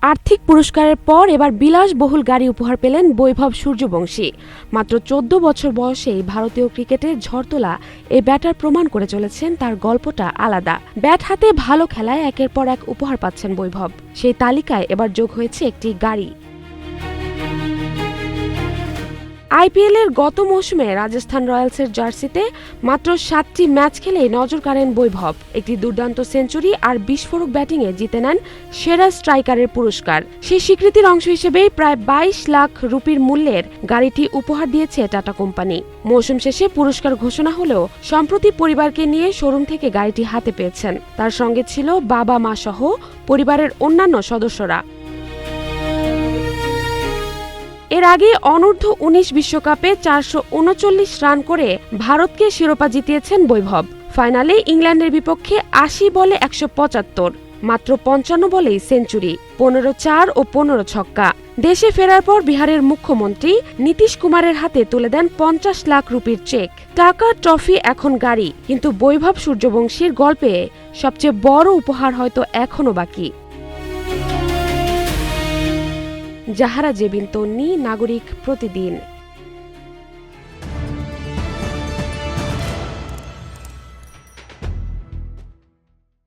আর্থিক পুরস্কারের পর এবার বিলাসবহুল গাড়ি উপহার পেলেন বৈভব সূর্যবংশী। মাত্র ১৪ বছর বয়সেই ভারতীয় ক্রিকেটের ঝড় তোলা এই ব্যাটার প্রমাণ করে চলেছেন তার গল্পটা আলাদা। ব্যাট হাতে ভালো খেলায় একের পর এক উপহার পাচ্ছেন বৈভব। সেই তালিকায় এবার যোগ হয়েছে একটি গাড়ি। আইপিএলের গত মৌসুমে রাজস্থান রয়্যালসের জার্সিতে মাত্র ৭টি ম্যাচ খেলেই নজর কাড়েন বৈভব। একটি দুর্দান্ত সেঞ্চুরি আর বিস্ফোরক ব্যাটিংয়ে জিতে নেন সেরা স্ট্রাইকারের পুরস্কার। সেই স্বীকৃতির অংশ হিসেবেই প্রায় ২২ লাখ রুপির মূল্যের গাড়িটি উপহার দিয়েছে টাটা কোম্পানি। মৌসুম শেষে পুরস্কার ঘোষণা হলেও সম্প্রতি পরিবারকে নিয়ে শোরুম থেকে গাড়িটি হাতে পেয়েছেন। তার সঙ্গে ছিল বাবা মা সহ পরিবারের অন্যান্য সদস্যরা। এর আগে অনূর্ধ্ব ১৯ বিশ্বকাপে ৪৩৯ রান করে ভারতকে শিরোপা জিতিয়েছেন বৈভব। ফাইনালে ইংল্যান্ডের বিপক্ষে ৮০ বলে ১৭৫, মাত্র ৫৫ বলেই সেঞ্চুরি, ১৫-৪ ও ১৫ ছক্কা। দেশে ফেরার পর বিহারের মুখ্যমন্ত্রী নীতিশ কুমারের হাতে তুলে দেন ৫০ লাখ রুপির চেক। টাকা, ট্রফি, এখন গাড়ি। কিন্তু বৈভব সূর্যবংশীর গল্পে সবচেয়ে বড় উপহার হয়তো এখনো বাকি। জাহারা জেবিন তন্নি, নাগরিক প্রতিদিন।